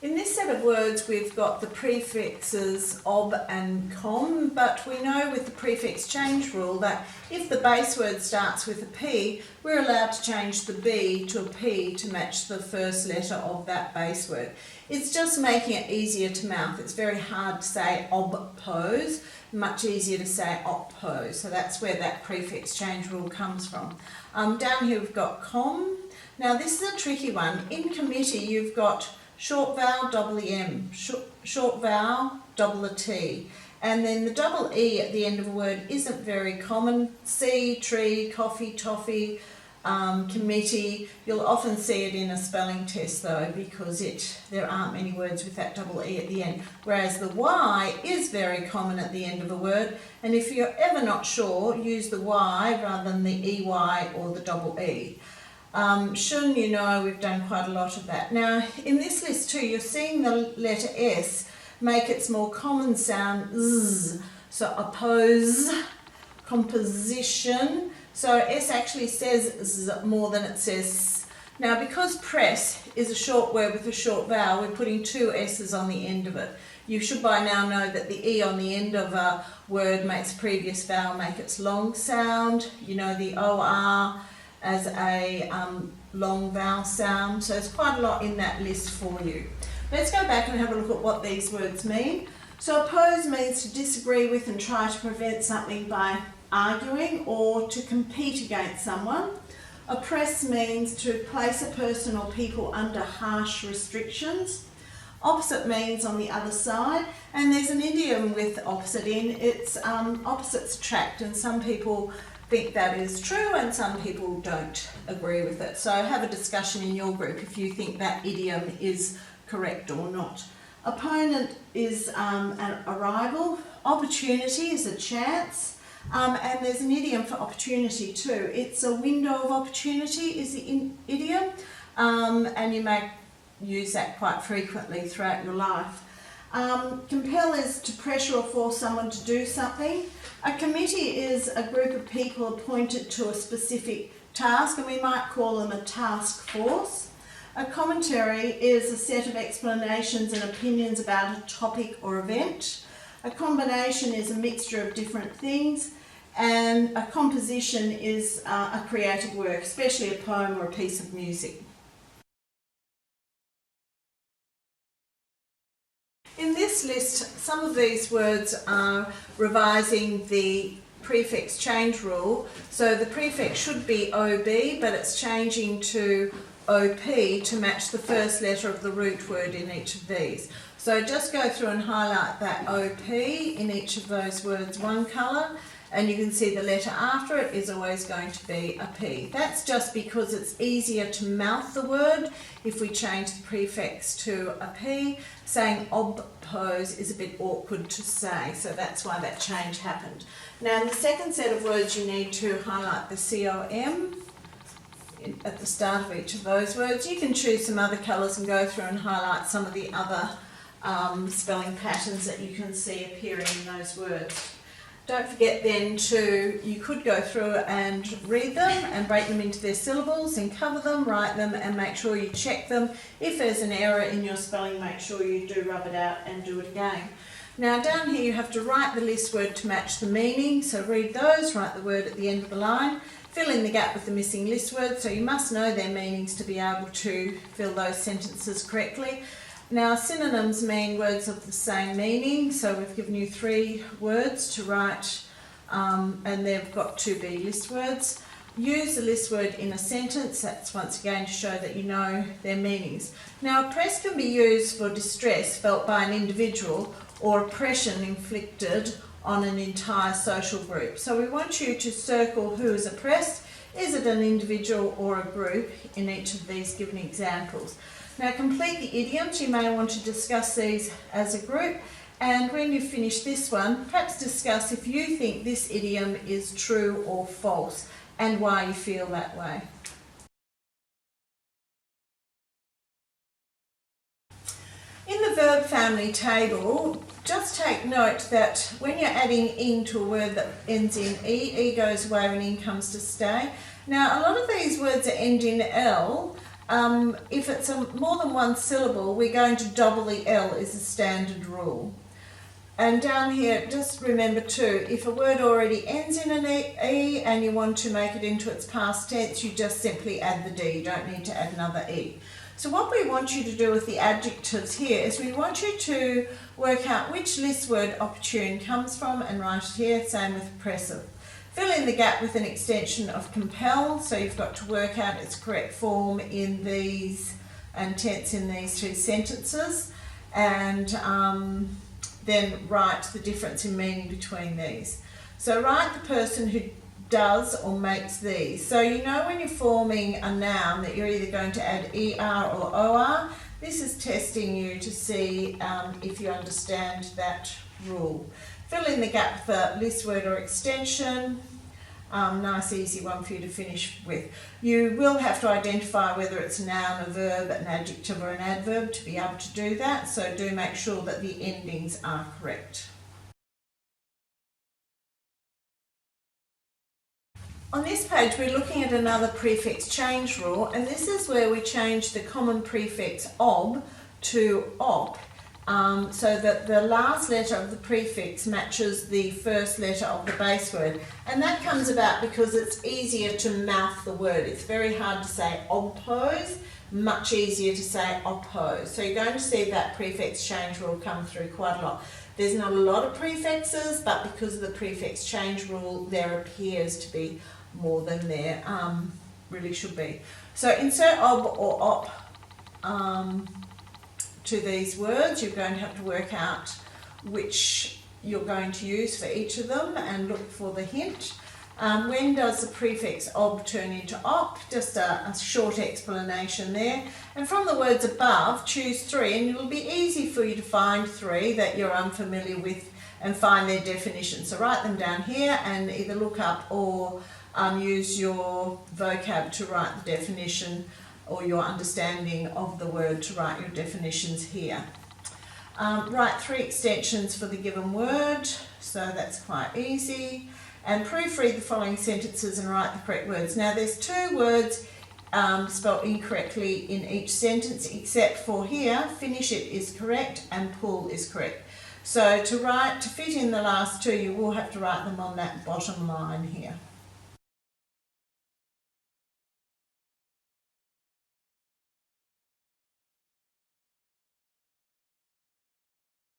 In this set of words we've got the prefixes ob and com, but we know with the prefix change rule that if the base word starts with a P, we're allowed to change the B to a P to match the first letter of that base word. It's just making it easier to mouth. It's very hard to say obpose, much easier to say oppose. So that's where that prefix change rule comes from. Down here we've got com. Now this is a tricky one. In committee you've got short vowel, double M, short vowel, double T. And then the double E at the end of a word isn't very common. See, tree, coffee, toffee, committee. You'll often see it in a spelling test though, because there aren't many words with that double E at the end. Whereas the Y is very common at the end of a word. And if you're ever not sure, use the Y rather than the EY or the double E. Shun, you know, we've done quite a lot of that. Now, in this list too, you're seeing the letter S make its more common sound Z. So oppose, composition. So S actually says Z more than it says S. Now, because press is a short word with a short vowel, we're putting two S's on the end of it. You should by now know that the E on the end of a word makes the previous vowel make its long sound. You know the OR as a long vowel sound. So there's quite a lot in that list for you. Let's go back and have a look at what these words mean. So oppose means to disagree with and try to prevent something by arguing or to compete against someone. Oppress means to place a person or people under harsh restrictions. Opposite means on the other side, and there's an idiom with opposite in. It's opposites attract, and some people think that is true and some people don't agree with it. So have a discussion in your group if you think that idiom is correct or not. Opponent is a rival. Opportunity is a chance. And there's an idiom for opportunity too. It's a window of opportunity is the idiom, and you may use that quite frequently throughout your life. Compel is to pressure or force someone to do something. A committee is a group of people appointed to a specific task, and we might call them a task force. A commentary is a set of explanations and opinions about a topic or event. A combination is a mixture of different things, and a composition is a creative work, especially a poem or a piece of music. In this list, some of these words are revising the prefix change rule. So the prefix should be OB, but it's changing to OP to match the first letter of the root word in each of these. So just go through and highlight that OP in each of those words one colour, and you can see the letter after it is always going to be a P. That's just because it's easier to mouth the word if we change the prefix to a P. Saying oppose is a bit awkward to say, so that's why that change happened. Now in the second set of words you need to highlight the COM at the start of each of those words. You can choose some other colours and go through and highlight some of the other spelling patterns that you can see appearing in those words. Don't forget then you could go through and read them and break them into their syllables and cover them, write them, and make sure you check them. If there's an error in your spelling, make sure you do rub it out and do it again. Now down here you have to write the list word to match the meaning, so read those, write the word at the end of the line, fill in the gap with the missing list words, so you must know their meanings to be able to fill those sentences correctly. Now synonyms mean words of the same meaning, so we've given you 3 words to write, and they've got to be list words. Use the list word in a sentence, that's once again to show that you know their meanings. Now oppress can be used for distress felt by an individual or oppression inflicted on an entire social group. So we want you to circle who is oppressed. Is it an individual or a group in each of these given examples? Now complete the idioms. You may want to discuss these as a group, and when you finish this one, perhaps discuss if you think this idiom is true or false and why you feel that way. In the verb family table, just take note that when you're adding ing to a word that ends in e goes away when ing comes to stay. Now a lot of these words that end in L if it's more than one syllable, we're going to double the L is a standard rule. And down here, just remember too, if a word already ends in an E and you want to make it into its past tense, you just simply add the D. You don't need to add another E. So what we want you to do with the adjectives here is we want you to work out which list word opportune comes from and write it here, same with oppressive. Fill in the gap with an extension of compel, so you've got to work out its correct form in these and tense in these two sentences, and then write the difference in meaning between these. So write the person who does or makes these. So you know when you're forming a noun that you're either going to add ER or OR. This is testing you to see if you understand that rule. Fill in the gap with a list word or extension. Nice easy one for you to finish with. You will have to identify whether it's a noun, a verb, an adjective or an adverb to be able to do that, so do make sure that the endings are correct. On this page we're looking at another prefix change rule, and this is where we change the common prefix ob to op, so that the last letter of the prefix matches the first letter of the base word. And that comes about because it's easier to mouth the word. It's very hard to say oppose, much easier to say oppose. So you're going to see that prefix change rule come through quite a lot. There's not a lot of prefixes, but because of the prefix change rule, there appears to be more than there really should be. So insert ob or op to these words. You're going to have to work out which you're going to use for each of them and look for the hint. When does the prefix ob turn into op? Just a short explanation there. And from the words above, choose three, and it'll be easy for you to find three that you're unfamiliar with and find their definition. So write them down here and either look up or use your vocab to write the definition, or your understanding of the word to write your definitions here. Write three extensions for the given word, so that's quite easy. And proofread the following sentences and write the correct words. Now there's two words spelled incorrectly in each sentence, except for here, finish it is correct and pull is correct. So to fit in the last two, you will have to write them on that bottom line here.